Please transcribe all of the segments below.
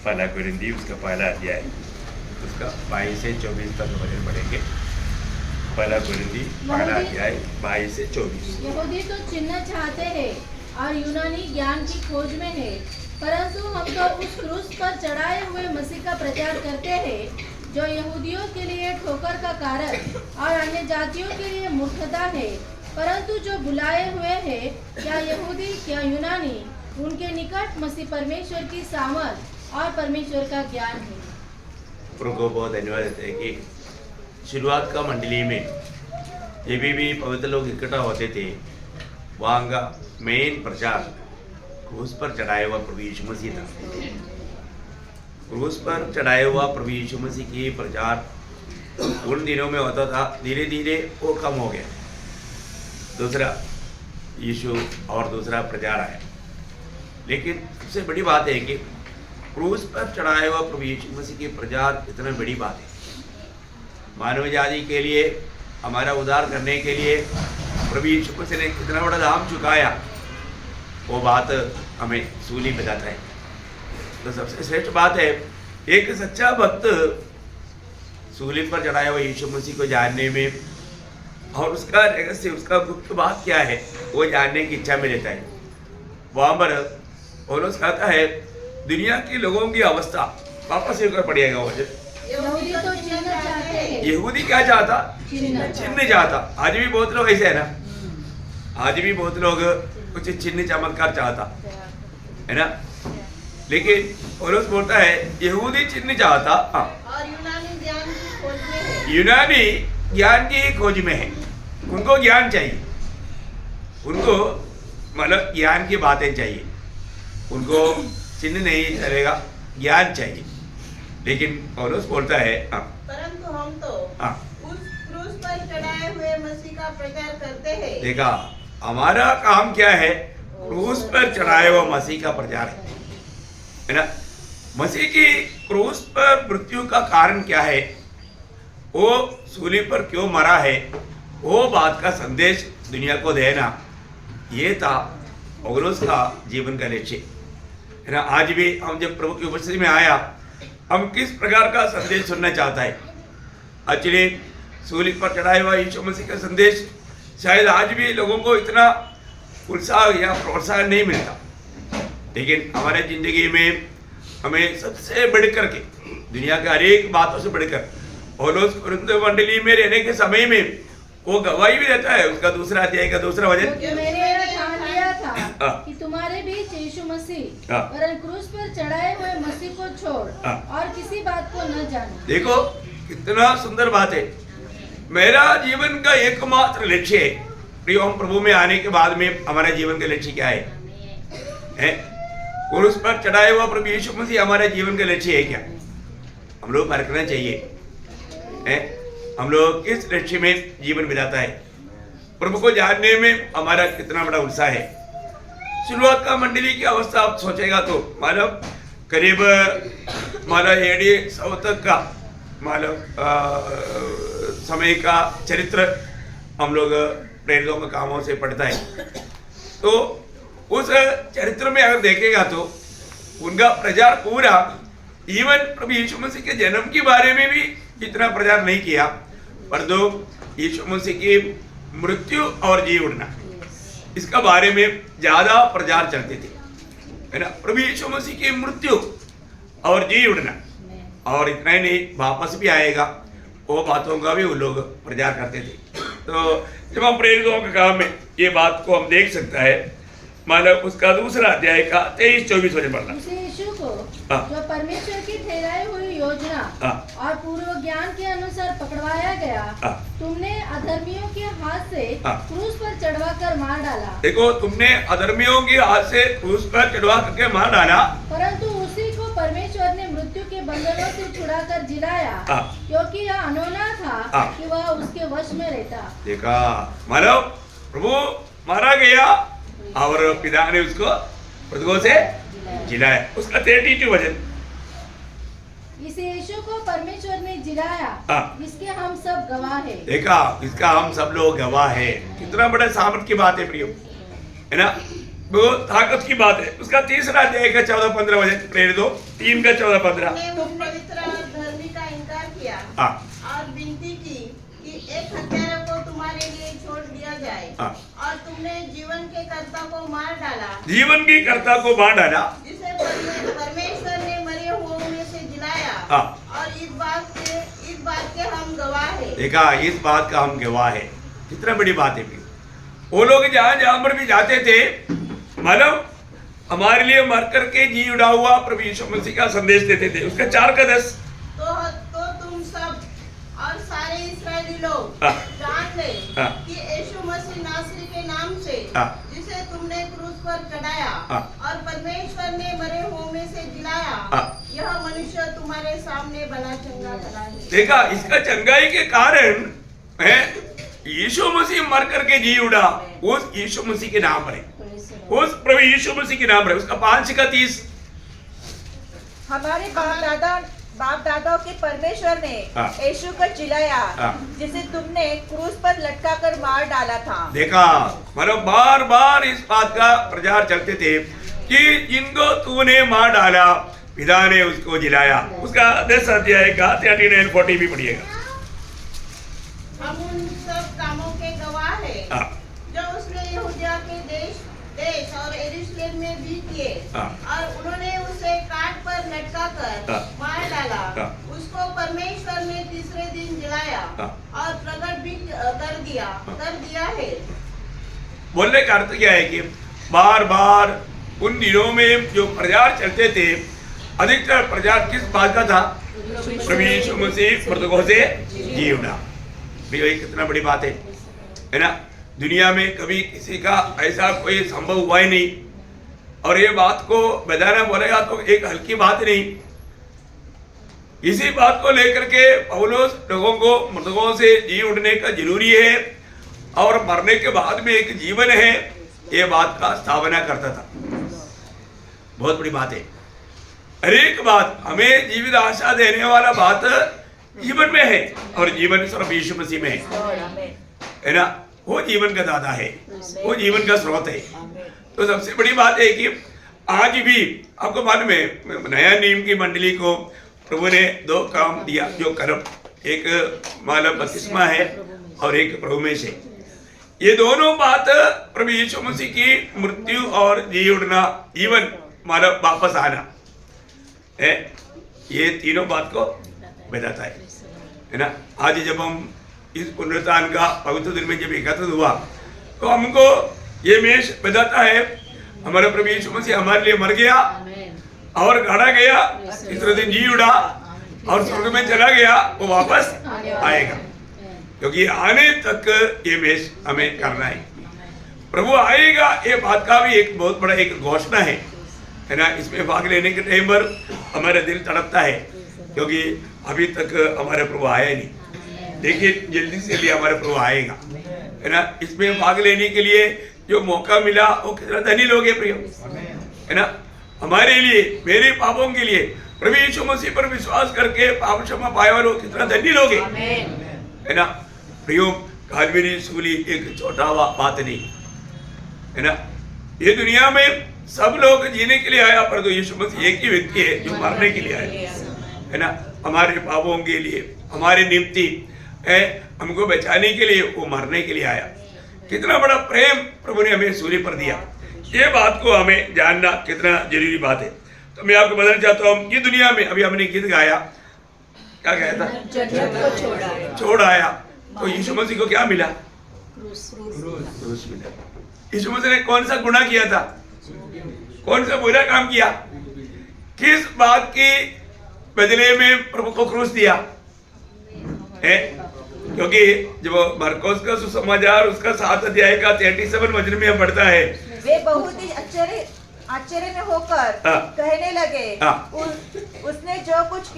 पहला कुरिंदी उसका पहला अध्याय उसका 22 से 24 तक वचन पढ़ेंगे। पहला कुरिंदी पहला अध्याय 22 से 24। यहूदी तो चिन्ह चाहते हैं और यूनानी ज्ञान की खोज में है, परंतु हम तो उस क्रूस पर चढ़ाए हुए मसीह का प्रचार करते हैं, जो यहूदियों के लिए ठोकर का कारण और अन्य जातियों के लिए मूर्खता है, परंतु जो बुलाए हुए हैं, क्या यहूदी क्या यूनानी, उनके निकट मसीह परमेश्वर की सामर्थ और परमेश्वर का ज्ञान है। प्रभु को बहुत धन्यवाद देते हैं कि शुरुआत का मंडली में ये भी पवित्र लोग इकट्ठा होते थे, वहाँ का मेन प्रचार क्रूस पर चढ़ाया हुआ प्रभु यीशु मसीह था। क्रूस पर चढ़ाया हुआ प्रभु यीशु मसीह की प्रचार उन दिनों में होता था, धीरे धीरे वो कम हो गया। दूसरा यीशु और दूसरा प्रचार आया, लेकिन सबसे बड़ी बात है कि क्रूस पर चढ़ाया हुआ प्रभु यीशु मसीह की प्रचार इतना बड़ी बात है। मानव जाति के लिए, हमारा उद्धार करने के लिए प्रभु यीशु मसीह ने कितना बड़ा दाम चुकाया, वो बात हमें सूली बताता है। तो सबसे श्रेष्ठ बात है, एक सच्चा भक्त सूली पर चढ़ाया हुआ यीशु मसीह को जानने में और उसका रहस्य, उसका गुप्त बात क्या है, वो जानने की इच्छा में लेता है। वहाँ पर पौलुस कहता है, दुनिया के लोगों की अवस्था वापस एक पड़ेगा। वो यहूदी तो चिन्ह चाहते हैं। यहूदी क्या चाहता? चिन्ह चाहता। आज भी बहुत लोग ऐसे है ना, आज भी बहुत लोग कुछ चिन्ह चमत्कार चाहता है ना, लेकिन पौलुस बोलता है यहूदी चिन्ह चाहता और यूनानी ज्ञान की खोज में है। यूनानी ज्ञान की खोज में है। उनको ज्ञान चाहिए, उनको मतलब ज्ञान की बातें चाहिए, उनको चिन्ह नहीं चलेगा, ज्ञान चाहिए। लेकिन पौलुस बोलता है परंतु हम तो उस क्रूस पर चढ़ाए हुए मसीह का प्रचार करते हैं। देखा, हमारा काम क्या है? क्रूस पर चढ़ाए हुआ मसीह का प्रचार है ना। मसीह की क्रूस पर मृत्यु का कारण क्या है, वो सूली पर क्यों मरा है, वो बात का संदेश दुनिया को देना, ये था पौलुस का जीवन का लक्ष्य है ना। आज भी हम जब प्रभु की उपस्थिति में आया, हम किस प्रकार का संदेश सुनना चाहता है। एक्चुअली सूली पर चढ़ाए हुआ यीशु मसीह का संदेश शायद आज भी लोगों को इतना उत्साह या प्रोत्साहन नहीं मिलता, लेकिन हमारे जिंदगी में हमें सबसे बढ़कर के, दुनिया के हर एक बातों से बढ़कर, पौलुस कुरिन्थ मंडली में रहने के समय में वो गवाही भी देता है। उसका दूसरा अध्याय का दूसरा वचन, मैंने ठान लिया था कि तुम्हारे बीच यीशु मसीह वरन क्रूस पर चढ़ाए हुए मसीह को छोड़ और किसी बात को न जाने। देखो कितना सुंदर बात है। मेरा जीवन का एकमात्र लक्ष्य है, प्रियो, हम प्रभु में आने के बाद में हमारा जीवन का लक्ष्य क्या है? क्रूस पर चढ़ाए हुआ प्रभु यीशु मसीह हमारे जीवन का लक्ष्य है क्या? हम लोग परखना चाहिए हम लोग किस लक्ष्य में जीवन बिताता है। प्रभु को जानने में हमारा कितना बड़ा उत्साह है। शुरुआत का मंडली की अवस्था आप सोचेगा तो मानव करीब 150 तक का समय का चरित्र हम लोग प्रेरितों के कामों से पढ़ता है। तो उस चरित्र में अगर देखेगा तो उनका प्रचार पूरा, इवन प्रभु यीशु मसीह के जन्म के बारे में भी इतना प्रचार नहीं किया, पर दो यीशु मसीह की मृत्यु और जी उठना, इसका बारे में ज्यादा प्रचार चलते थे है ना। प्रभु यीशु मसीह की मृत्यु और जी उठना, और इतना ही नहीं, वापस भी आएगा, वो बातों का भी वो लोग प्रचार करते थे। तो जब हम प्रेरितों के काम में ये बात को हम देख सकता है, मतलब उसका दूसरा अध्याय का 23-24 वचन पढ़ना। यीशु को जो परमेश्वर की ठहराई हुई योजना और पूर्व ज्ञान के अनुसार पकड़वाया गया, तुमने अधर्मियों के हाथ से क्रूस पर चढ़वा कर मार डाला। देखो, तुमने अधर्मियों के हाथ से क्रूस पर चढ़वा करके मार डाला, परंतु उसी को परमेश्वर ने मृत्यु के बंधनों से छुड़ाकर जिलाया, क्योंकि यह अनोना था कि वह उसके वश में रहता। देखा, मानो प्रभु मारा गया और पिता ने उसको मृतकों से जिलाया। उसका 32 वचन, इस यीशु को परमेश्वर ने जिलाया, इसके हम सब गवाह हैं। देखा, इसका हम सब लोग गवाह हैं। कितना बड़ा सामर्थ की बात है प्रियो, है ना। बहुत ताकत की बात है। उसका तीसरा अध्याय का 14-15 वचन प्रेरित हो, 3 का 14-15। तुमने उस पवित्र और धर्मी का इनकार किया हाँ। और विनती की कि एक हत्यारे को तुम्हारे लिए छोड़ दिया जाए, हाँ। और तुमने जीवन के कर्ता को मार डाला, जीवन की कर्ता को मार डाला, जिसे परमेश्वर ने मरे हुओं में से जिलाया। हाँ। और इस बात के हम गवाह हैं। देखा, इस बात का हम गवाह है। कितना बड़ी बात है। वो लोग जहां जहां पर भी जाते थे, मानव हमारे लिए मर करके जी उड़ा हुआ प्रभु यीशु मसीह का संदेश देते थे। उसका 4 का 10। तो तुम सब और सारे इस्राएली लोग हाँ। जान ले हाँ। कि यीशु मसीह नासरी के नाम से, हाँ। जिसे तुमने क्रूस पर चढ़ाया हाँ। और परमेश्वर ने मरे हुओं में से जिलाया, हाँ। यह मनुष्य तुम्हारे सामने बना चंगा खड़ा है। देखा, इसका चंगाई के कारण है यीशु मसीह मर करके जी उड़ा, उस यीशु मसीह के नाम है, उस प्रभु यीशु मसीह के नाम है। उसका 5 का 30। हमारे बाप दादाओं के परमेश्वर ने हाँ। यीशु को जिलाया, हाँ। जिसे तुमने क्रूस पर लटका कर मार डाला था। देखा, मतलब बार बार इस बात का प्रचार चलते थे कि जिनको तूने मार डाला, पिता ने उसको जिलाया। उसका 10 अध्याय का 39-40 भी पढ़िएगा। हम उन सब कामों के गवाह हैं हाँ। जो उसने यहूदिया के देश और यरूशलेम में भी किए, हाँ। और उन्होंने उसे काट पर लटका कर हाँ। मार डाला। हाँ। उसको परमेश्वर ने तीसरे दिन जलाया, हाँ। और प्रकट भी कर दिया है। बोलने का अर्थ क्या है कि बार बार उन दिनों में जो प्रचार चलते थे, अधिकतर प्रचार किस बात का था? प्रभु यीशु मसीह मृतकों से जी उठा। भैया, ये कितना बड़ी बात है ना? दुनिया में कभी किसी का ऐसा कोई संभव हुआ ही नहीं, और ये बात को बताना बोलेगा तो एक हल्की बात नहीं। इसी बात को लेकर के पौलुस लोगों को मृतकों से जी उठने का जरूरी है और मरने के बाद में एक जीवन है, ये बात का स्थापना करता था। बहुत बड़ी बात है। हर एक बात हमें जीवित आशा देने वाला बात जीवन में है, और जीवन सिर्फ यीशु मसीह में है ना? वो जीवन का दाता है, वो जीवन का स्रोत है। तो सबसे बड़ी बात है कि आज भी आपको मालूम है, नया नियम की मंडली को प्रभु ने 2 काम दिया जो कर्म, एक मानव बपतिस्मा है और एक प्रभु में से। ये दोनों बात प्रभु यीशु मसीह की मृत्यु और जी उठना, जीवन, मानव वापस आना है, ये तीनों बात को बताता है ना? आज जब हम इस पुनरुत्थान का पवित्र दिन में जब एकत्रित हुआ, तो हमको ये मेष बताता है हमारा प्रभु यीशु मसीह हमारे लिए मर गया और गाड़ा गया, तीसरे दिन जी उड़ा और स्वर्ग में चला गया, वो वापस आएगा। क्योंकि आने तक ये मेष हमें करना है। प्रभु आएगा, ये बात का भी एक बहुत बड़ा एक घोषणा है ना? इसमें भाग लेने के टाइम पर हमारा दिल तड़पता है, क्योंकि अभी तक हमारे प्रभु आया नहीं। देखिए, जल्दी से भी हमारे प्रभु आएगा, है ना? इसमें भाग लेने के लिए जो मौका मिला, वो कितना धनी लोग हैं प्रिय, है ना? हमारे लिए, मेरे पापों के लिए प्रभु यीशु मसीह पर विश्वास करके पाप क्षमा पाए वाले कितना धनी लोग हैं, है ना? प्रियो, कालवरी सूली एक छोटा बात नहीं, है ना? ये दुनिया में सब लोग जीने के लिए आया, पर तो यीशु मसीह एक ही व्यक्ति है जो मरने के लिए आया, है ना? हमारे पापों के लिए, हमारे निमित्त है, हमको बचाने के लिए वो मरने के लिए आया। कितना बड़ा प्रेम प्रभु ने हमें सूर्य पर दिया, ये बात को हमें जानना कितना जरूरी बात है। तो मैं आपको बताना चाहता हूँ, ये दुनिया में अभी हमने गीत गाया, क्या गाया था? छोड़ आया। तो यीशु मसीह को क्या मिला? क्रूस मिला। यीशु मसीह ने कौन सा गुनाह किया था? कौन सा बुरा काम किया? किस बात के बदले में प्रभु को क्रूस दिया है? क्योंकि जब मरकोस का सुसमाचार उसका 7 अध्याय का 37 वचन में पढ़ता है, वे बहुत ही आश्चर्य में होकर कहने लगे, उसने जो कुछ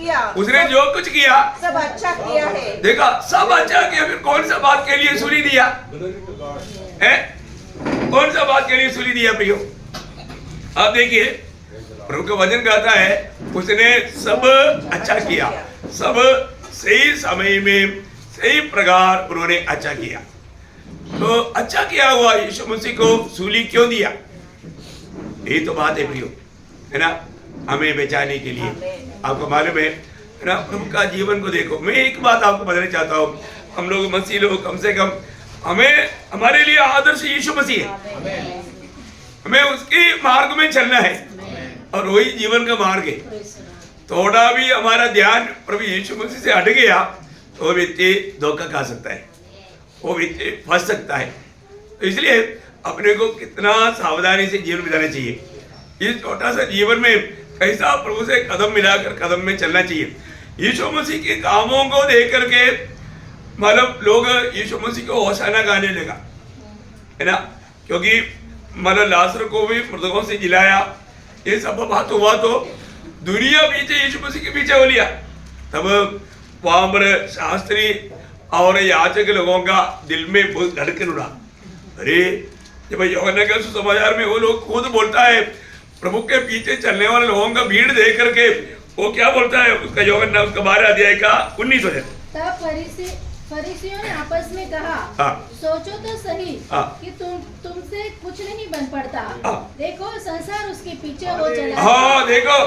किया सब अच्छा किया है। देखा, सब अच्छा किया। फिर कौन सा बात के लिए सूली दिया है? कौन सा बात के लिए सूली दिया प्रियो? आप देखिए, प्रभु का वचन कहता है उसने सब अच्छा किया, सब सही समय में सही प्रकार उन्होंने अच्छा किया। तो अच्छा किया हुआ यीशु मसीह को सूली क्यों दिया? यही तो बात है प्रियो, है ना, हमें बचाने के लिए। आपको मालूम है ना, प्रभु का जीवन को देखो। मैं एक बात आपको बताना चाहता हूँ, हम लोग मसीह लोग कम से कम हमारे लिए आदर्श यीशु मसीह है। हमें उसके मार्ग में चलना है और वही जीवन का मार्ग है। थोड़ा भी हमारा ध्यान प्रभु यीशु मसीह से हट गया तो वो व्यक्ति धोखा खा सकता है, वो व्यक्ति फंस सकता है। तो इसलिए अपने को कितना सावधानी से जीवन बिताना चाहिए। इस छोटा सा जीवन में कैसा प्रभु से कदम मिलाकर कदम में चलना चाहिए। यीशु मसीह के कामों को देख करके मतलब लोग यीशु मसीह को होशाना गाने लगा, है ना, क्योंकि मतलब लाजर को भी मृतकों से जिलाया। ये सब बात हुआ तो दुनिया पीछे यीशु मसीह के पीछे हो लिया। तब वहां पर शास्त्री और याजक लोगों का दिल में बहुत धड़कन उड़ा। अरे जब यूहन्ना के सुसमाचार में वो लोग खुद बोलता है, प्रभु के पीछे चलने वाले लोगों का भीड़ देख करके वो क्या बोलता है, उसका यूहन्ना उसका 12 अध्याय का 19 वचन। तब फरीसियों ने आपस में कहा, सोचो तो सही कि तुमसे कुछ नहीं बन पड़ता। देखो संसार उसके पीछे हो चला। हाँ देखो,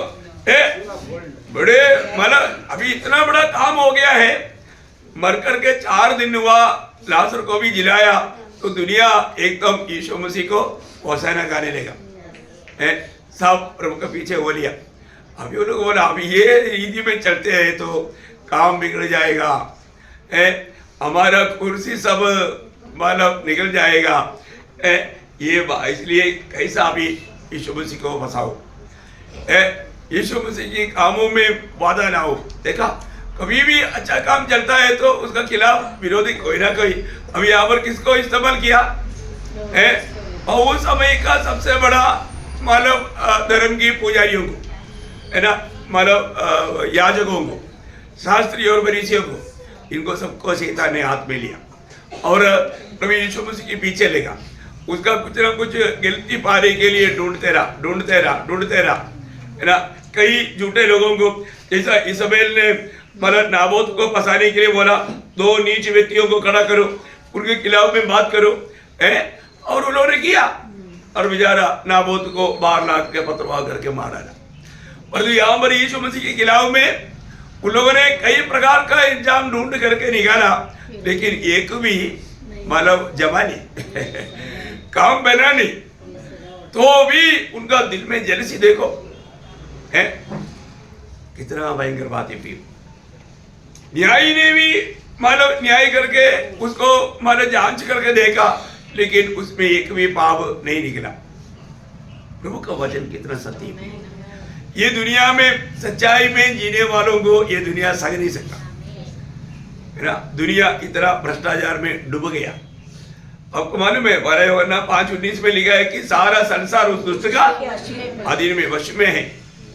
बड़े मतलब अभी इतना बड़ा काम हो गया है। मर करके 4 दिन हुआ, लाजर को भी जिलाया, तो दुनिया एकदम यीशु मसीह को होशाना गाने लगा। सब प्रभु के पीछे हो लिया। अभी वो लोग बोला अभी ये रीति में चलते हैं तो काम बिगड़ जाएगा, हमारा कुर्सी सब मतलब निकल जाएगा। ये इसलिए कैसा अभी यीशु मसीह को फंसाओ, यीशु मसीह के कामों में वादा ना हो। देखा कभी भी अच्छा काम चलता है तो उसका खिलाफ विरोधी कोई ना कोई। अभी यहाँ पर किसको इस्तेमाल किया है, और उस समय का सबसे बड़ा मतलब धर्म की पुजारियों को, है ना, मतलब याजकों को, शास्त्री और फरीसियों को, इनको सबको शैतान ने हाथ में लिया और प्रभु यीशु मसीह के पीछे लेगा। उसका कुछ ना कुछ गिनती पाने के लिए ढूंढते रहा, है ना। कई झूठे लोगों को, जैसा इसाबेल ने मतलब नाबोत को फंसाने के लिए बोला, 2 नीच व्यक्तियों को खड़ा करो, उनके खिलाफ में बात करो, और उन्होंने किया और बेचारा नाबोत को 12 लाख के पत्रवा करके मार डाला। पर यहाँ पर यीशु मसीह के खिलाफ में उन लोगों ने कई प्रकार का इंतजाम ढूंढ करके निकाला, लेकिन एक भी मतलब जमा नहीं काम बना नहीं। तो भी उनका दिल में जेलसी देखो है, कितना भयंकर बात है। फिर न्यायी ने भी मतलब न्याय करके उसको मतलब जांच करके देखा, लेकिन उसमें एक भी पाप नहीं निकला। प्रभु का वचन कितना सत्य है। ये दुनिया में सच्चाई में जीने वालों को ये दुनिया सह नहीं सकता, है ना। दुनिया इतना भ्रष्टाचार में डूब गया। आपको मालूम है 5:19 में लिखा है कि सारा संसार उस दुष्ट का अधीन में, वश में है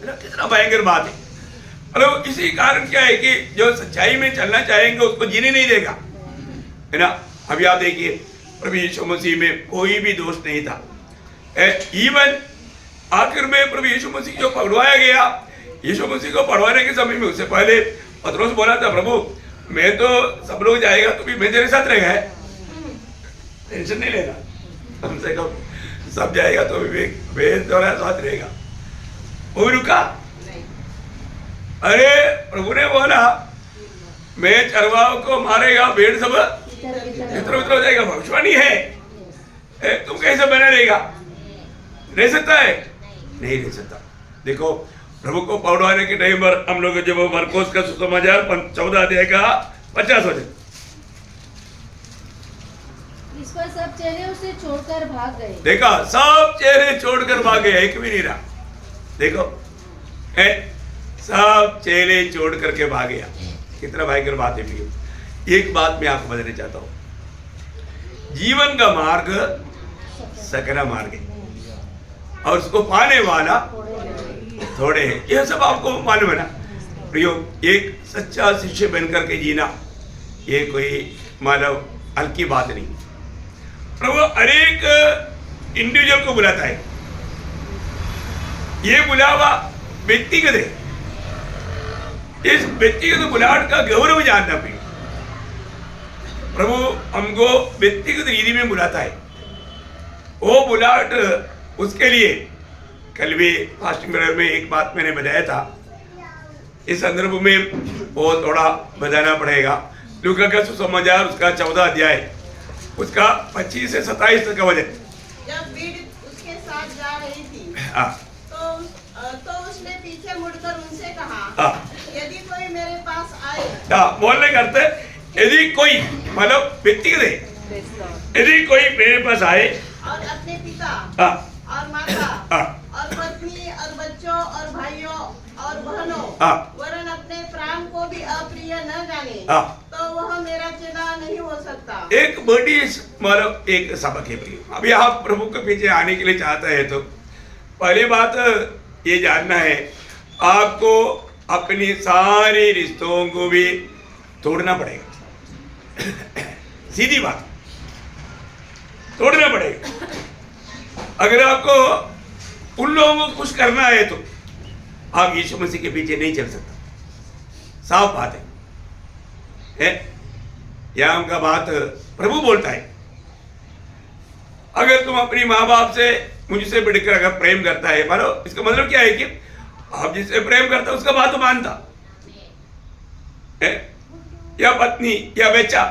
ना। कितना भयंकर बात है। मतलब इसी कारण क्या है कि जो सच्चाई में चलना चाहेंगे उसको जीने नहीं देगा, है ना। अभी आप देखिए प्रभु यीशु मसीह में कोई भी दोष नहीं था। इवन आखिर में प्रभु यीशु मसीह को पकड़वाया गया। यीशु मसीह को पकड़वाने के समय में उससे पहले पतरस बोला था, प्रभु मैं तो सब लोग जाएगा तो भी मैं तेरे साथ रहेगा, है टेंशन नहीं लेना, कम से कम सब जाएगा तो भी मैं तुम्हारे साथ रहेगा। वो भी रुका। अरे प्रभु ने बोला मैं चरवाहों को मारेगा, भेड़ सब इधर उधर हो जाएगा, भविष्यवाणी है। तुम कैसे बना रहेगा? रह सकता है? नहीं रह सकता। देखो प्रभु को पकड़वाने के टाइम पर हम लोग जब मरकोस का सुसमाचार 14 अध्याय का 50 वचन, इस पर सब चेहरे उसे छोड़कर भाग गए। देखा सब चेहरे छोड़कर भाग गए, एक भी नहीं रहा। देखो सब चेहरे छोड़ करके भाग गया। कितना भयंकर बात है भैया। एक बात मैं आपको बताना चाहता हूँ, जीवन का मार्ग सकरा मार्ग है और उसको पाने वाला थोड़े हैं। यह सब आपको मालूम है ना प्रियो। एक सच्चा शिष्य बनकर के जीना ये कोई मानव हल्की बात नहीं। प्रभु हर एक इंडिविजुअल को बुलाता है। ये बुलावा व्यक्तिगत है। इस व्यक्तिगत बुलाहट का गौरव जानना भी। प्रभु हमको व्यक्तिगत रीति में बुलाता है। वो बुलाहट उसके लिए कल भी फास्टिंग पीरियड में एक बात मैंने बताया था, इस संदर्भ में वो थोड़ा बताना पड़ेगा। लूका का सुसमाचार उसका 14 अध्याय उसका 25 से 27 तक का वचन। जब भीड़ उसके साथ जा रही थी तो उसने पीछे मुड़कर उनसे कहा, यदि कोई मेरे पास आए। बोलने करते यदि कोई मतलब व्यक्तिगत है, यदि कोई मेरे पास आए और अपने पिता और माता और पत्नी और बच्चों और भाइयों और बहनों वरन अपने प्राण को भी अप्रिय न जाने तो वह मेरा चेला नहीं हो सकता। एक बड़ी मतलब एक सबक है प्रिय। अभी आप प्रभु के पीछे आने के लिए चाहते हैं तो पहली बात ये जानना है, आपको अपनी सारे रिश्तों को भी तोड़ना पड़ेगा। सीधी बात, तोड़ना पड़ेगा। अगर आपको उन लोगों को खुश करना है तो आप यीशु मसीह के पीछे नहीं चल सकता। साफ बात है यह उनका बात प्रभु बोलता है। अगर तुम अपनी माँ बाप से मुझसे बढ़कर अगर प्रेम करता है, मानो इसका मतलब क्या है कि आप जिससे प्रेम करता उसका बात तो मानता है, या पत्नी या बच्चा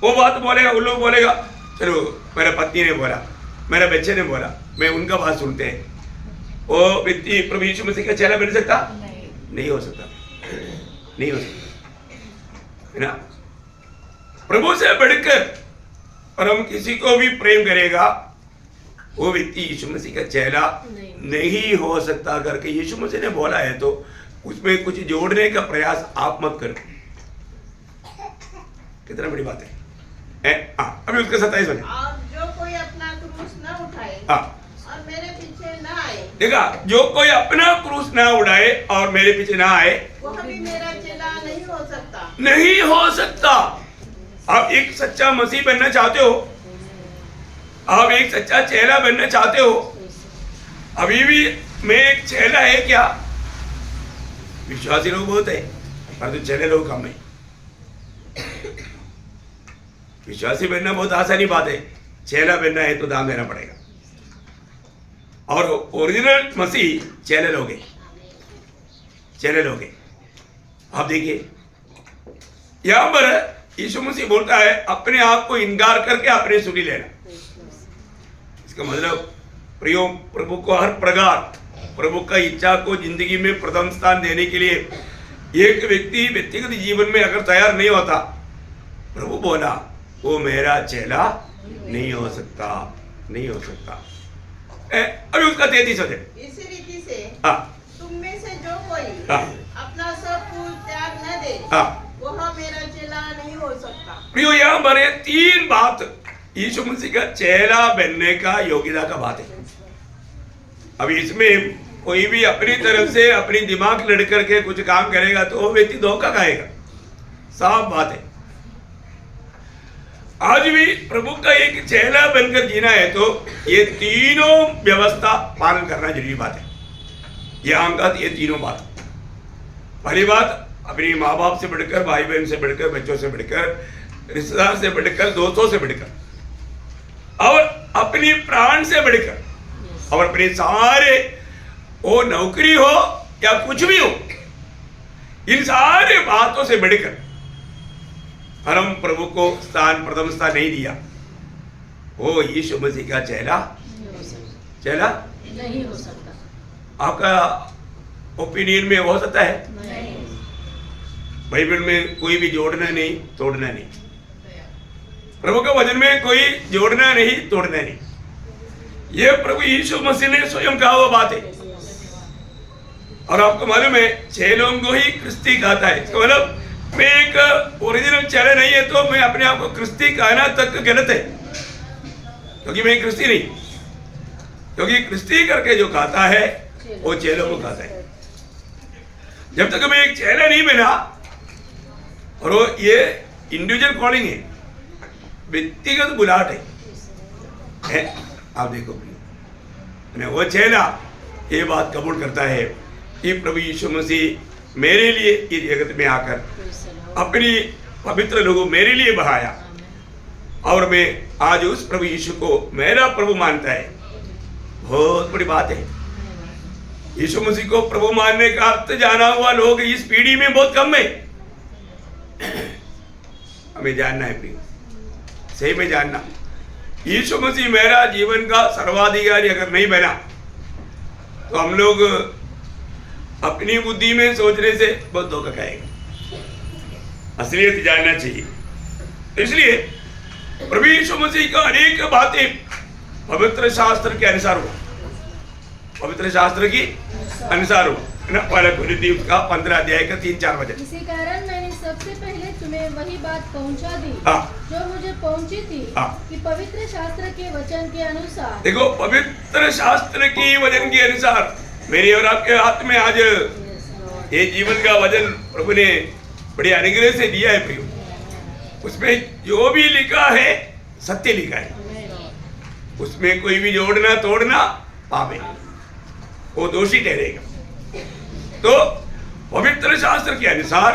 वो बात बोलेगा, उन लोग बोलेगा चलो मेरा पत्नी ने बोला, मेरे बच्चे ने बोला, मैं उनका बात सुनते हैं। वो व्यक्ति प्रभु यीशु मसीह का चेला बन सकता? नहीं हो सकता, नहीं हो सकता, है ना। प्रभु से बढ़कर और हम किसी को भी प्रेम करेगा वो व्यक्ति यीशु मसीह का चेला नहीं हो सकता करके यीशु मसीह ने बोला है, तो उसमें कुछ जोड़ने का प्रयास आप मत करो। कितना बड़ी बात है। अभी उसका 27 बने। और जो कोई अपना क्रूस न उठाए और मेरे पीछे न आए। देखा, जो कोई अपना क्रूस ना उठाए और मेरे पीछे ना आए वह भी मेरा चेला नहीं हो सकता। नहीं हो सकता। आप एक सच्चा मसीह बनना चाहते हो, आप एक सच्चा चेला बनना चाहते हो, अभी भी मैं एक चेला है क्या? विश्वासी लोग बहुत है पर तो चेले लोग कम है। विश्वासी बनना बहुत आसानी बात है, चेला बनना है तो दाम देना पड़ेगा। और ओरिजिनल मसीह चेले लोग हैं, चेले लोग हैं। आप देखिए यहां पर यीशु मसीह बोलता है अपने आप को इनकार करके अपने सुनी लेना। इसका मतलब प्रियो प्रभु को हर प्रकार प्रभु का इच्छा को जिंदगी में प्रथम स्थान देने के लिए एक व्यक्ति व्यक्तिगत जीवन में अगर तैयार नहीं होता, प्रभु बोला वो मेरा चेला नहीं हो सकता, नहीं हो सकता। अभी उसका 33 हो जाए। इसी रीति से तुम में से जो कोई अपना सब कुछ त्याग न दे वह मेरा चेला नहीं हो सकता। प्रियो यहाँ पर 3 बात यीशु मसीह का चेला बनने का योग्यता का बात है। अभी इसमें कोई भी अपनी तरफ से अपनी दिमाग लड़ करके कुछ काम करेगा तो वो व्यक्ति धोखा खाएगा, साफ बात है। आज भी प्रभु का एक चेला बनकर जीना है तो ये तीनों व्यवस्था पालन करना जरूरी बात है। यहाँ का ये तीनों बात, पहली बात अपनी माँ बाप से बढ़कर, भाई बहन से बढ़कर, बच्चों से बढ़कर, रिश्तेदार से बढ़कर, दोस्तों से बढ़कर और अपनी प्राण से बढ़कर और अपने सारे वो नौकरी हो या कुछ भी हो, इन सारे बातों से बढ़कर परम प्रभु को स्थान प्रथम स्थान नहीं दिया, वो यीशु मसीह का चेला चेला नहीं हो सकता। आपका ओपिनियन में हो सकता है? नहीं। बाइबल में कोई भी जोड़ना नहीं तोड़ना नहीं, प्रभु के वचन में कोई जोड़ना नहीं तोड़ना नहीं, ये प्रभु यीशु मसीह ने स्वयं कहा हुआ बात है। और आपको मालूम है चेलों को ही क्रिस्ती कहता है। इसका मतलब मैं एक ओरिजिनल चेला नहीं है तो मैं अपने आप को क्रिस्ती कहना तक गलत है, क्योंकि मैं क्रिस्ती नहीं, क्योंकि क्रिस्ती करके जो कहता है वो चेलों को कहता है। जब तक मैं एक चेला नहीं बना, और वो ये इंडिविजुअल कॉलिंग है, व्यक्तिगत बुलाहट है। आप देखो वो चेला ये बात कबूल करता है कि प्रभु यीशु मसीह मेरे लिए इस जगत में आकर अपनी पवित्र लोगों मेरे लिए बहाया और मैं आज उस प्रभु यीशु को मेरा प्रभु मानता है। बहुत बड़ी बात है। यीशु मसीह को प्रभु मानने का अर्थ जाना हुआ लोग इस पीढ़ी में बहुत कम है। हमें जानना है प्रिय, सही में जानना, यीशु मसीह मेरा जीवन का सर्वाधिकारी अगर नहीं बना तो हम लोग अपनी बुद्धि में सोचने से बहुत धोखा खाएगा। असलियत जानना चाहिए। इसलिए प्रभु यीशु मसीह का अनेक बातें पवित्र शास्त्र के अनुसार हुआ, पवित्र शास्त्र की अनुसार हुआ ना। पहले कोरिन्थियों का 15 अध्याय का 3-4 वचन। इसी कारण मैंने सबसे पहले तुम्हें वही बात पहुंचा दी जो मुझे पहुंची थी कि पवित्र शास्त्र के वचन के अनुसार। देखो, पवित्र शास्त्र की वचन के अनुसार मेरे और आपके हाथ में आज ये जीवन का वचन प्रभु ने बड़े अनुग्रह से दिया है प्रियो। उसमें जो भी लिखा है सत्य लिखा है, उसमें कोई भी जोड़ना तोड़ना पाप है, वो दोषी ठहरेगा। तो पवित्र शास्त्र के अनुसार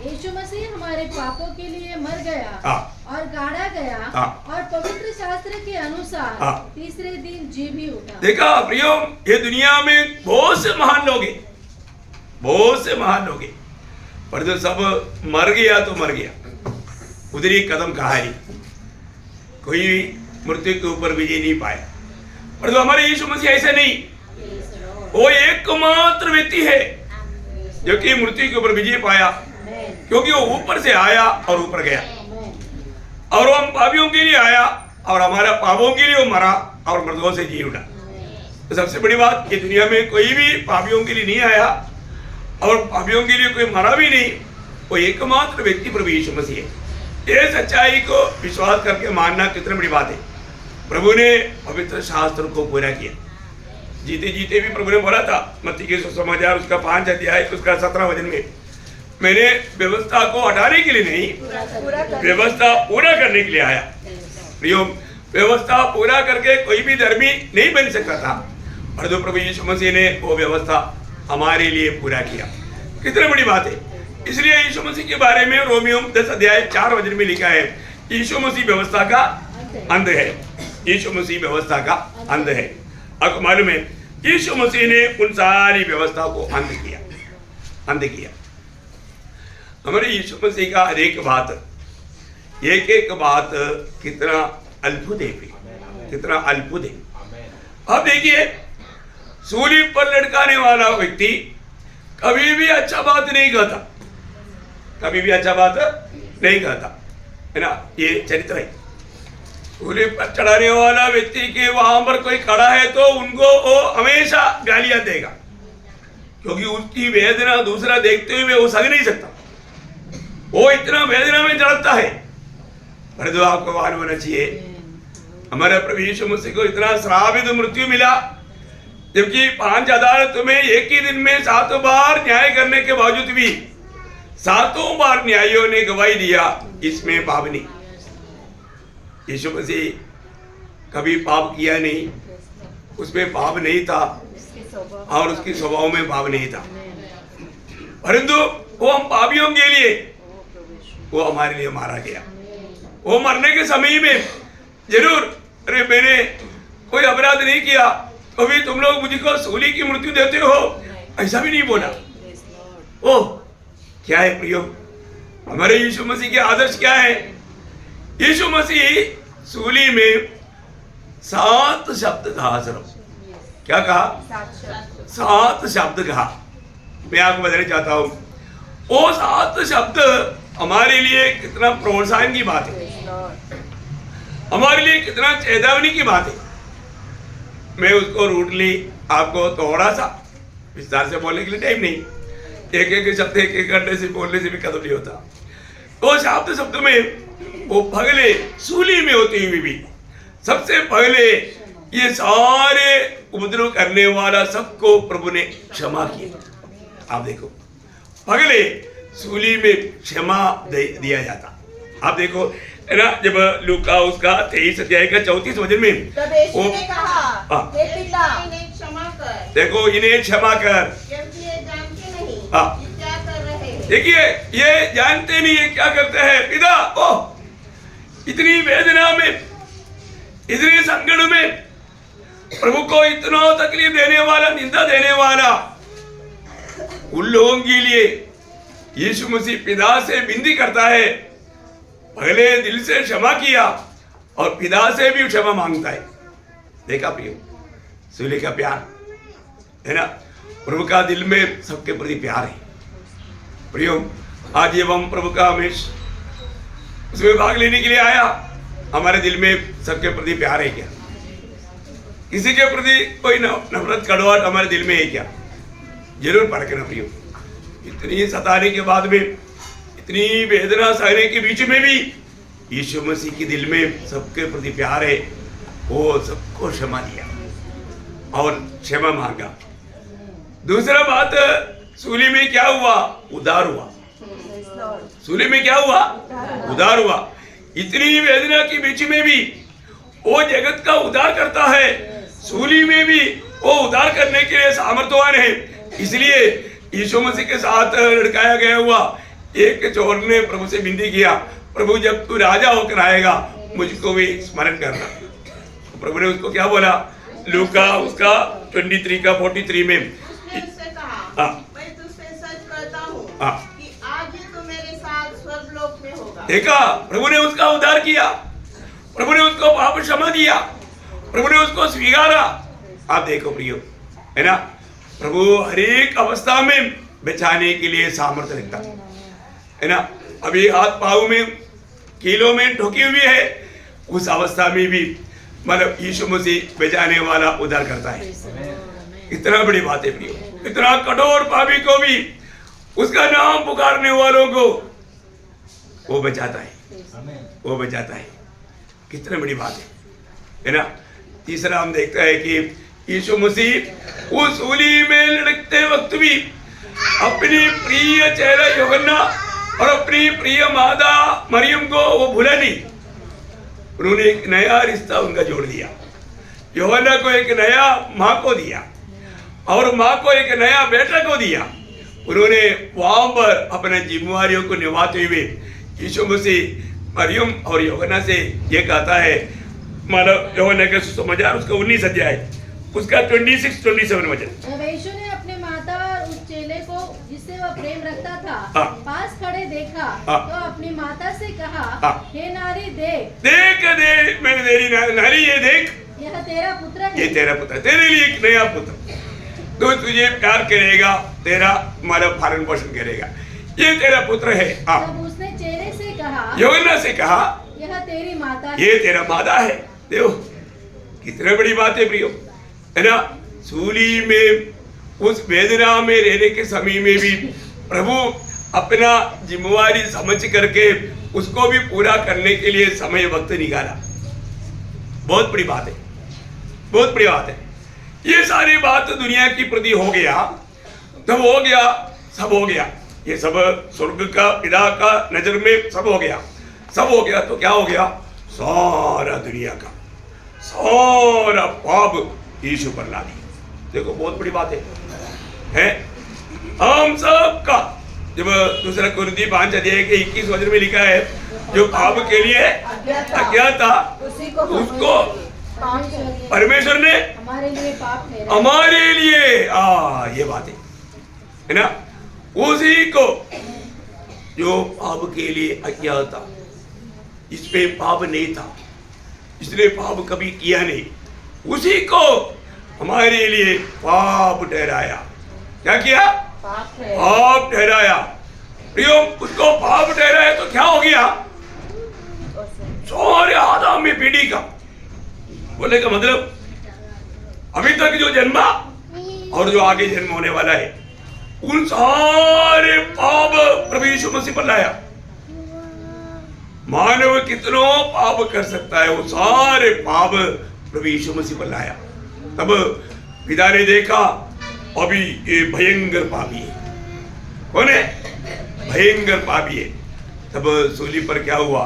यीशु मसीह हमारे पापों के लिए मर गया और गाड़ा गया और पवित्र शास्त्र के अनुसार तीसरे दिन जी भी उठा। देखा प्रियो, ये दुनिया में बहुत से महान लोग हैं, बहुत से महान लोग हैं, पर जो सब मर गया तो मर गया, उधर ही कदम कहानी, कोई मृत्यु के ऊपर विजय नहीं पाया। पर जो हमारे यीशु मसीह ऐसे नहीं, वो एकमात्र व्यक्ति है जो कि मृत्यु के ऊपर विजय पाया, क्योंकि वो ऊपर से आया और ऊपर गया, और वो हम पापियों के लिए आया और हमारा पापों के लिए वो मरा और मृतकों से जी उठा। तो सबसे बड़ी बात, ये दुनिया में कोई भी पापियों के लिए नहीं आया और पापियों के लिए कोई मरा भी नहीं, वो एकमात्र व्यक्ति प्रभु यीशु मसीह है। ये सच्चाई को विश्वास करके मानना कितनी बड़ी बात है। प्रभु ने पवित्र शास्त्र को पूरा किया, जीते जीते भी प्रभु ने बोला था मत्ती के सुसमाचार उसका 5 अध्याय उसका 17 वचन में, मैंने व्यवस्था को हटाने के लिए नहीं, व्यवस्था पूरा करने के लिए आया। प्रियो, व्यवस्था पूरा करके कोई भी धर्मी नहीं बन सकता था, और जो प्रभु यीशु मसीह ने वो व्यवस्था हमारे लिए पूरा किया, कितनी बड़ी बात है। इसलिए यीशु मसीह के बारे में रोमियो 10 अध्याय 4 वचन में लिखा है, यीशु मसीह व्यवस्था का अंत है, यीशु मसीह व्यवस्था का अंत है। आपको मालूम है, यीशु मसीह ने उन सारी व्यवस्था को अंत किया। हमारे यीशु मसीह का हर एक बात, एक एक बात कितना अद्भुत है, कितना अद्भुत है। अब देखिए, सूली पर लटकाने वाला व्यक्ति कभी भी अच्छा बात नहीं कहता, कभी भी अच्छा बात नहीं कहता, है ना। ये चरित्र है। सूली पर चढ़ाने वाला व्यक्ति के वहां पर कोई खड़ा है तो उनको वो हमेशा गालियां देगा, क्योंकि उसकी वेदना दूसरा देखते हुए वो सह नहीं सकता, वो इतना वेदना में जड़ता है। पर जो आपको मालूम होना चाहिए, हमारे प्रभु यीशु मसीह को इतना श्रावित मृत्यु मिला, जबकि 5 अदालत में एक ही दिन में 7 बार न्याय करने के बावजूद भी 7 बार न्यायियों ने गवाही दिया इसमें पाप नहीं। यीशु मसीह कभी पाप किया नहीं, उसमें पाप नहीं था और उसकी स्वभाव में पाप नहीं था, परंतु वो हम पापियों के लिए, वो हमारे लिए मारा गया। वो मरने के समय में जरूर, अरे मैंने कोई अपराध नहीं किया तो भी तुम लोग मुझको सूली की मृत्यु देते हो, ऐसा भी नहीं बोला। ओ क्या है प्रियो, हमारे यीशु मसीह के आदर्श क्या है। यीशु मसीह सूली में 7 शब्द कहा, सिर्फ क्या कहा, 7 शब्द कहा। मैं आपको बताना चाहता हूं, वो 7 शब्द हमारे लिए कितना प्रोत्साहन की बात है, हमारे लिए कितना चेतावनी की बात है। मैं उसको रूटली आपको थोड़ा सा विस्तार से बोलने के लिए टाइम नहीं, एक एक शब्द एक एक घंटे से बोलने से भी खत्म नहीं होता। तो शब्द में वो पहले सूली में होते हुए भी सबसे पहले ये सारे उपद्रव करने वाला सबको प्रभु ने क्षमा किया। आप देखो, पहले सूली में क्षमा दिया जाता। आप देखो है ना, जब लूका उसका 23 अध्याय का 34 वचन में तब यीशु ने कहा, हे पिता, इन्हें क्षमा कर, देखो इन्हें क्षमा कर, क्योंकि ये जानते नहीं हाँ। ये क्या कर रहे हैं। देखिए, ये जानते नहीं है क्या करते हैं। पिता, ओह इतनी वेदना में, इतने संकट में प्रभु को इतना तकलीफ देने वाला, निंदा देने वाला उन लोगों के लिए यीशु मसीह पिता से विनती करता है, पहले दिल से क्षमा किया और पिता से भी क्षमा मांगता है। देखा प्रियो, सूली का प्यार है ना, प्रभु का दिल में सबके प्रति प्यार है। प्रियो, आज एवं प्रभु का हमेश उसमें भाग लेने के लिए आया, हमारे दिल में सबके प्रति प्यार है क्या? किसी के प्रति कोई नफरत कड़वाहट हमारे दिल में है क्या? जरूर परखना प्रियो। इतनी सताने के बाद में, इतनी वेदना सहने के बीच में भी यीशु मसीह के दिल में सबके प्रति प्यार है। वो सबको क्षमा दिया और क्षमा मांगा। दूसरा बात, सूली में क्या हुआ? उद्धार हुआ। सूली में क्या हुआ? उद्धार हुआ। इतनी वेदना के बीच में भी वो जगत का उद्धार करता है। सूली में भी वो उद्धार करने के लिए सामर्थ्यवान है। इसलिए यीशु मसीह के साथ लड़काया गया हुआ एक चोर ने प्रभु से विनती किया, प्रभु जब तू राजा होकर आएगा मुझको भी स्मरण करना। प्रभु ने उसको क्या बोला? लूका उसका 23 का 43 में, उसने उससे कहा, मैं तुझसे सच कहता हूँ कि आज ही तू मेरे साथ स्वर्गलोक में होगा। देखा, प्रभु ने उसका उद्धार किया, प्रभु ने उसको पाप क्षमा दिया, प्रभु ने उसको स्वीकारा। आप देखो प्रियो, है ना, प्रभु हर एक अवस्था में बचाने के लिए सामर्थ्य रखता है ना। अभी हाथ पाँव में कीलों में ठोकी हुई है, उस अवस्था में भी मतलब यीशु मसीह बचाने वाला उद्धार करता है। इतना बड़ी बात है प्रियो, इतना कठोर पापी को भी उसका नाम पुकारने वालों को वो बचाता है, वो बचाता है। कितनी बड़ी बात है ना। तीसरा हम देखते हैं कि यीशु मसीह उस सूली में लटकते वक्त भी अपनी प्रिय चेहरा यूहन्ना और अपनी प्रिय माता मरियम को वो भूला नहीं। उन्होंने एक नया रिश्ता उनका जोड़ दिया। यूहन्ना को एक नया माँ को दिया और माँ को एक नया बेटा को दिया। उन्होंने वहां पर अपने जिम्मेवारियों को निभाते हुए यीशु मसीह मरियम और यूहन्ना से ये कहता है, मानव यूहन्ना के सुसमाचार उसका 19 अध्याय उसका 26-27 वचन। जब यीशु ने अपने माता और उस चेले को जिससे वह प्रेम रखता था पास खड़े देखा तो अपनी माता से कहा, हे नारी देख, देख मैं तेरी नारी, ये देख, यह तेरा पुत्र है, ये तेरा पुत्र, तेरे लिए एक नया पुत्र, तो तुझे प्यार करेगा, तेरा मानव पालन पोषण करेगा, ये तेरा पुत्र है। तब उसने चेले से कहा, यूहन्ना से कहा, यह तेरी माता है, ये तेरा माता है। देखो कितनी बड़ी बात है प्रियो, है ना। सूली में उस वेदना में रहने के समय में भी प्रभु अपना जिम्मेवारी समझ करके उसको भी पूरा करने के लिए समय वक्त निकाला। बहुत बड़ी बात है, बहुत बड़ी बात है। ये सारी बात दुनिया की प्रति हो गया, तब हो गया, सब हो गया, ये सब स्वर्ग का पिता का नजर में सब हो गया, सब हो गया। तो क्या हो गया? सारा दुनिया का सारा पाप यीशु पर ला दिया। देखो बहुत बड़ी बात है? हम सब का, जब दूसरा कुरिन्थी 5 अध्याय के 21 वचन में लिखा है, जो पाप के लिए अज्ञात था उसको परमेश्वर ने हमारे लिए पाप ठहराया, हमारे लिए ये बात है ना। उसी को जो पाप के लिए अज्ञात था, इसमें पाप नहीं था, इसने पाप कभी किया नहीं, उसी को हमारे लिए पाप ठहराया। क्या किया? पाप ठहराया। प्रियो, उसको पाप ठहराया तो क्या हो गया? सारे आदम में पीढ़ी का बोले का मतलब अभी तक जो जन्मा और जो आगे जन्म होने वाला है, उन सारे पाप प्रभु यीशु मसीह पर लाया। मानव कितनो पाप कर सकता है, वो सारे पाप प्रभु यीशु मसीह पर लाया। तब पिता ने देखा अभी ये भयंकर पापी है। कौन है? भयंकर पापी है। तब सूली पर क्या हुआ?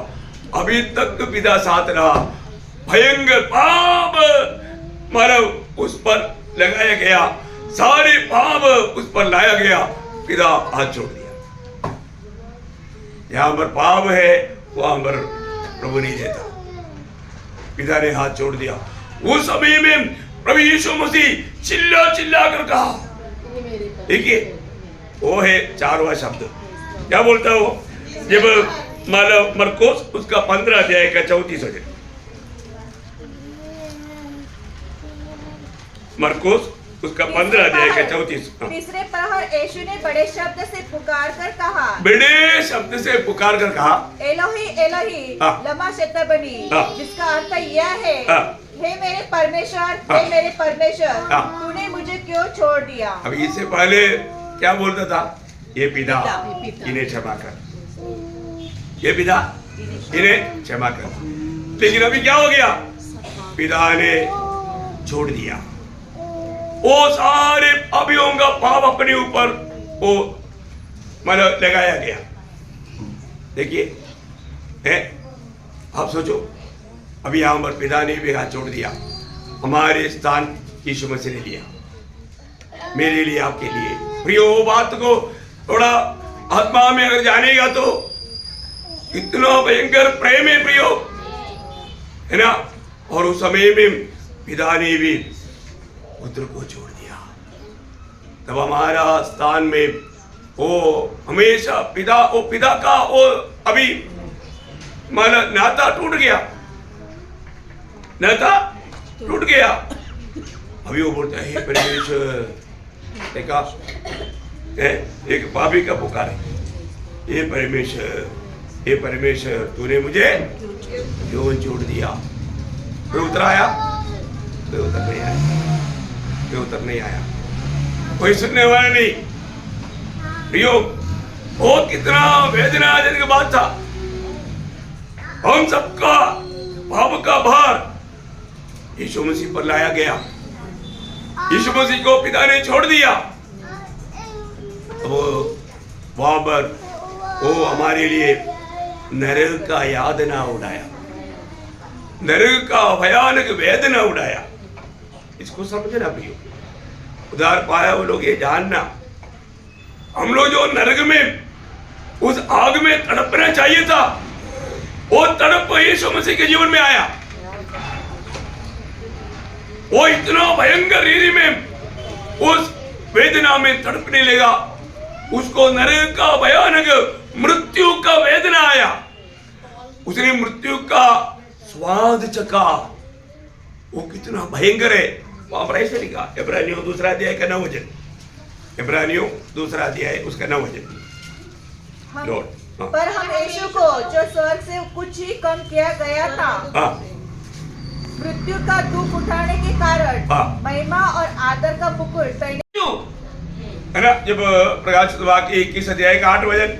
अभी तक पिता साथ रहा, भयंकर पाप मानव उस पर लगाया गया, सारे पाप उस पर लाया गया, पिता हाथ छोड़ दिया। यहां पर पाप है, वहां पर प्रभु नहीं देता, पिता ने हाथ छोड़ दिया। उस समय में प्रभु यीशु मसीह चिल्ला चिल्ला कर कहा। ये मेरे पर- देखिए वो है 4वां शब्द। क्या बोलता है वो? जब मरकुस उसका 15 अध्याय का 34 वचन, मरकुस उसका 15 अध्याय का 34। तीसरे पहर यीशु ने बड़े शब्द से पुकार कर कहा, बड़े शब्द से पुकार कर कहा, एलोही एलोही हाँ। लमा शतबनी, हाँ। जिसका अर्थ यह है, हाँ। हे मेरे परमेश्वर, हाँ। हे मेरे परमेश्वर, हाँ। तूने मुझे क्यों छोड़ दिया। अब इससे पहले क्या बोलता था? ये पिता पिता। इन्हें क्षमा कर, ये पिता इन्हें क्षमा कर। लेकिन अभी क्या हो गया? पिता ने छोड़ दिया। वो सारे पापियों का पाप अपने ऊपर वो मतलब लगाया गया। देखिए है, आप सोचो, अभी यहाँ पर पिता ने भी हाथ छोड़ दिया, हमारे स्थान यीशु मसीह ने लिया, मेरे लिए आपके लिए। प्रियो, वो बात को थोड़ा आत्मा में अगर जानेगा तो कितना भयंकर प्रेम है प्रियो, है ना। और उस समय में पिता ने भी पुत्र को छोड़ दिया, तब हमारा स्थान में वो हमेशा पिता का वो अभी माना नाता टूट गया, नाता टूट गया। अभी वो बोलता है, हे परमेश्वर, देखा है, एक पापी का पुकार है, हे परमेश्वर तूने मुझे क्यों छोड़ दिया। कोई उतर आया? कोई उतर नहीं आया, कोई उतर नहीं आया, कोई सुनने वाला नहीं। प्रियो, वो कितना वेदनाजनक बात था। हम सबका पाप का भार यीशु मसीह पर लाया गया, यीशु मसीह को पिता ने छोड़ दिया। वो वहां पर वो हमारे लिए नरक का यातना उड़ाया, नरक का भयानक वेदना उड़ाया। इसको समझना प्रियो, उधार पाया वो लोग ये जानना, हम लोग जो नरक में उस आग में तड़पना चाहिए था, वो तड़प यीशु मसीह के जीवन में आया। वो इतना भयंकर रीति में उस वेदना में तड़पने लगा, उसको नरक का भयानक मृत्यु का वेदना आया, उसने मृत्यु का स्वाद चखा। वो कितना भयंकर है, वहां पर ऐसे लिखा, इब्रानियों 2 अध्याय का 9 वचन, इब्रानियों 2 अध्याय उसका 9 वचन। पर हम यीशु को, जो स्वर्ग से कुछ ही कम किया गया था, मृत्यु का दुख उठाने के कारण महिमा और आदर का मुकुट पहने, है ना। जब प्रकाशित वाक्य 21 अध्याय का 8 वचन,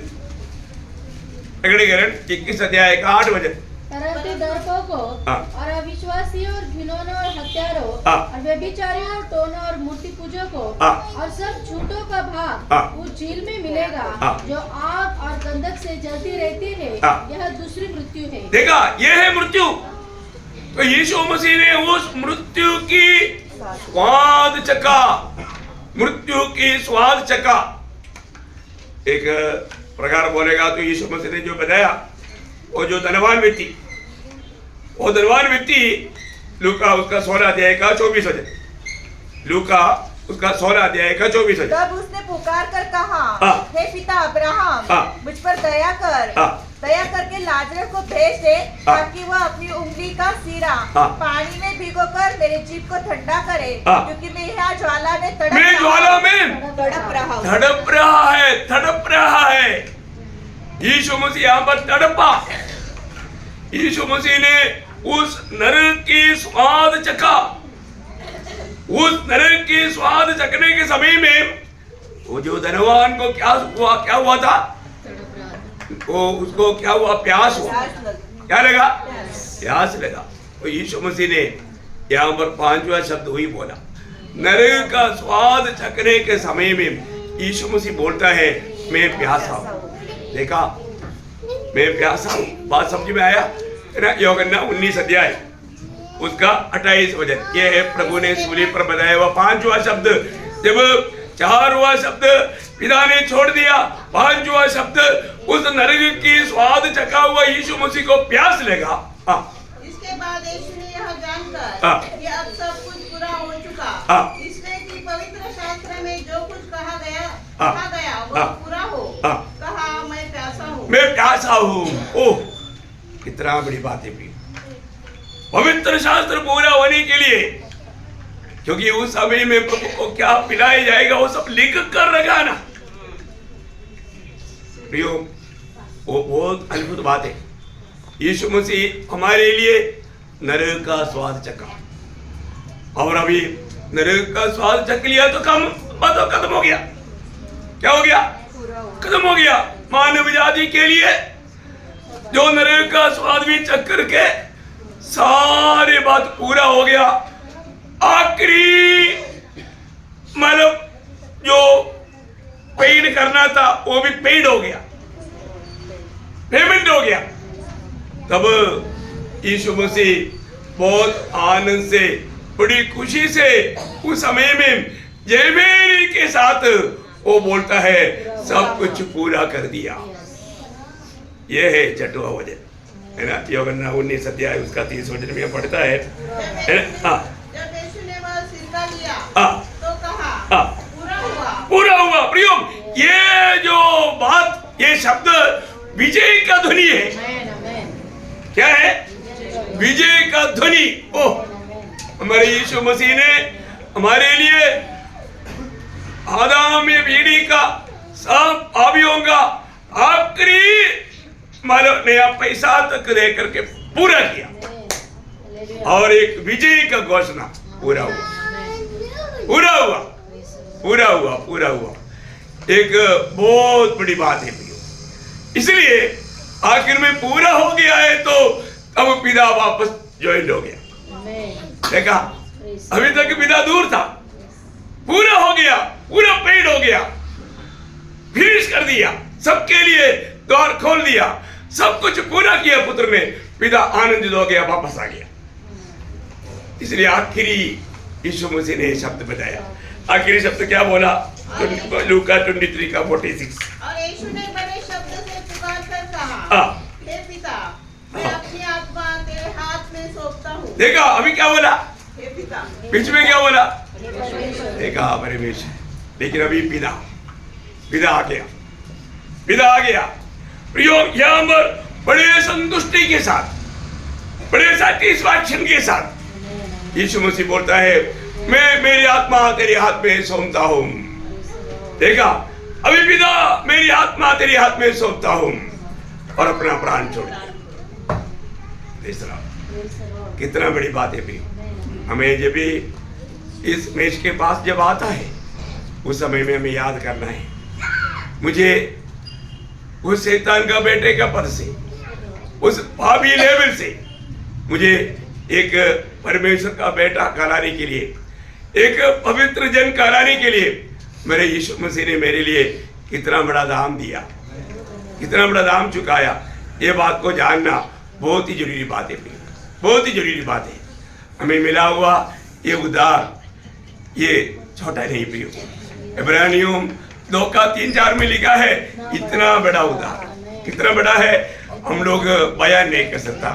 21 अध्याय का 8 वचन, परंतु डरपोकों और अविश्वासियों और घिनौनों और हत्यारों और व्यभिचारियों और टोनों और मूर्ति पूजकों और सब झूठों का भाग उस झील में मिलेगा जो आग और गंधक से जलती रहती है। यह दूसरी मृत्यु है। देखा, यह है मृत्यु। तो यीशु मसीह ने उस मृत्यु की स्वाद चखा, मृत्यु की स्वाद चखा। एक प्रकार बोलेगा तो यीशु मसीह ने जो बताया, वो जो धनवान व्यक्ति, वो धनवान व्यक्ति लूका उसका 16 अध्याय का 24 वचन, लूका उसका 16 अध्याय का 24 वचन। तब उसने पुकार कर कहा, हे पिता अब्राहम, मुझ पर दया कर, दया करके लाजरस को भेज दे, ताकि वह अपनी उंगली का सिरा पानी में भिगोकर मेरे जीभ को ठंडा करे, क्योंकि मैं यहाँ ज्वाला में तड़प रहा है। यीशु मसीह यहाँ पर तड़पा। यीशु मसीह ने उस नरक की स्वाद चखा। उस नरक की स्वाद चखने के समय में वो जो धनवान को क्या हुआ था, वो उसको क्या हुआ, प्यास हुआ। क्या लगा? प्यास लगा। तो यीशु मसीह ने यहाँ पर 5वां शब्द वही बोला, नरक का स्वाद चखने के समय में यीशु मसीह बोलता है, मैं प्यासा हूँ। देखा, मैं प्यासा हूँ, बात समझ में आया ना। यूहन्ना 19 अध्याय उसका 28 वचन, ये है प्रभु ने सूली पर बताया हुआ 5वां शब्द। जब 4वां शब्द पिता ने छोड़ दिया, 5वां शब्द उस नरक की स्वाद चखा हुआ यीशु मसीह को प्यास लगा। इसके बाद यीशु ने यह जानकर कि अब सब कुछ पूरा हो चुका, हाँ। इसलिए कि पवित्र शास्त्र में जो कुछ हाँ। कहा गया वह हाँ। पूरा हो। हाँ। कहा, मैं प्यासा हूँ। मैं प्यासा हूँ। ओह, कितना बड़ी बात है प्रिय। पवित्र शास्त्र पूरा होने के लिए, क्योंकि उस समय में प्रभु को क्या पिलाया जाएगा वो सब लिख कर रखा ना प्रियो, वो बहुत अद्भुत बात है। यीशु मसीह हमारे लिए नरक का स्वाद चखा, और अभी नरक का स्वाद चख लिया तो खत्म हो गया। क्या हो गया? खत्म हो गया। मानव जाति के लिए जो नरक का स्वाद भी चख करके सारी बात पूरा हो गया। आखिरी मतलब जो पेड करना था वो भी पेड हो गया, पेमेंट हो गया। तब यीशु मसीह बहुत आनंद से, बड़ी खुशी से उस समय में जयमेरी के साथ वो बोलता है, सब कुछ पूरा कर दिया। ये है छठवां वचन, है ना? यूहन्ना 19 अध्याय उसका 30 वचन में पढ़ता है ना? हाँ, जब यीशु ने वह सिरका लिया हाँ, तो कहा, हाँ, पूरा हुआ। पूरा हुआ। प्रियो, ये जो बात, ये शब्द विजय का ध्वनि है। आमेन, आमेन। क्या है? विजय का ध्वनि। ओह, हमारे यीशु मसीह ने हमारे लिए आदम में पीढ़ी का सब पापियों का आखिरी मानो नया पैसा तक दे करके पूरा किया, और एक विजय का घोषणा पूरा हुआ, पूरा हुआ, पूरा हुआ, पूरा हुआ। एक बहुत बड़ी बात है प्रियो। इसलिए आखिर में पूरा हो गया है तो अब पिता वापस ज्वाइन हो गया। देखा, अभी तक पिता दूर था, पूरा हो गया, पूरा पेड हो गया, फिनिश कर दिया, सबके लिए द्वार खोल दिया, सब कुछ पूरा किया पुत्र ने। पिता आनंदित हो गया, वापस आ गया। इसलिए आखिरी यीशु मसीह ने शब्द बताया। आखिरी शब्द क्या बोला? लूका 23 का 46। और यीशु ने बड़े शब्द से पुकार कर कहा, हाँ। हे पिता, मैं अपनी आत्मा तेरे हाथ में सौंपता हूँ। देखा, अभी क्या बोला? हे पिता। बीच में क्या बोला? देखा, परमेश्वर। लेकिन अभी पिता आ गया, पिता आ गया। प्रियो, यहाँ पर बड़े संतुष्टि के साथ, बड़े सैटिस्फैक्शन के साथ यीशु मसीह बोलता है, मैं मेरी आत्मा तेरे हाथ में सौंपता हूँ। देखा, अभी पिता मेरी आत्मा तेरे हाथ में सौंपता हूँ, और अपना प्राण छोड़ दिया। कितना बड़ी बात है प्रियो। हमें जब भी इस मेज के पास जब आता है उस समय में हमें याद करना है, मुझे उस शैतान का बेटे का पद से, उस पापी लेवल से मुझे एक परमेश्वर का बेटा कहलाने के लिए, एक पवित्र जन कहलाने के लिए मेरे यीशु मसीह ने मेरे लिए कितना बड़ा दाम दिया, कितना बड़ा दाम चुकाया। ये बात को जानना बहुत ही जरूरी बात है, बहुत ही जरूरी बात है। हमें मिला हुआ ये उद्धार ये छोटा नहीं प्रियो। इब्रानियों 2:3-4 में लिखा है, इतना बड़ा उद्धार, कितना बड़ा है हम लोग बयान नहीं कर सकता,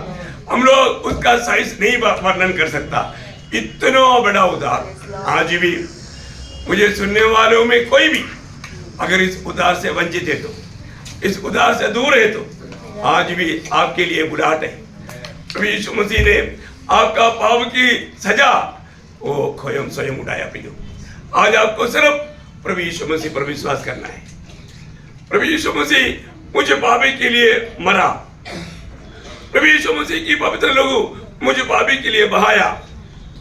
हम लोग उसका साइज नहीं वर्णन कर सकता। इतना बड़ा उद्धार आज भी मुझे सुनने वालों में कोई भी अगर इस उद्धार से वंचित है तो, इस उद्धार से दूर है तो, आज भी आपके लिए बुलाहट है। प्रभु यीशु मसीह ने आपका पाप की सजा वो स्वयं उठाया प्रियो। आज आपको सिर्फ प्रभु यीशु मसीह पर विश्वास करना है। प्रभु यीशु मसीह मुझे पापी के लिए मरा, प्रभु यीशु मसीह की पवित्र लहू मुझे पापी के लिए बहाया।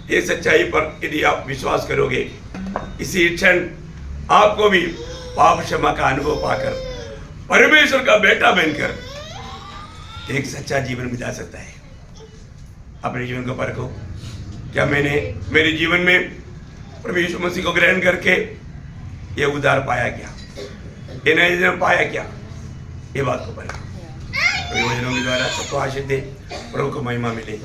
ये सच्चाई पर यदि आप विश्वास करोगे, इसी क्षण आपको भी पाप क्षमा का अनुभव पाकर परमेश्वर का बेटा बनकर एक सच्चा जीवन बिता सकता है। अपने जीवन को परखो, क्या मैंने मेरे जीवन में प्रभु यीशु मसीह को ग्रहण करके ये उद्धार पाया क्या, ये नया जन्म पाया क्या? ये बात को परखो। वचनों के द्वारा सबको आशीष दे, प्रभु को महिमा मिले।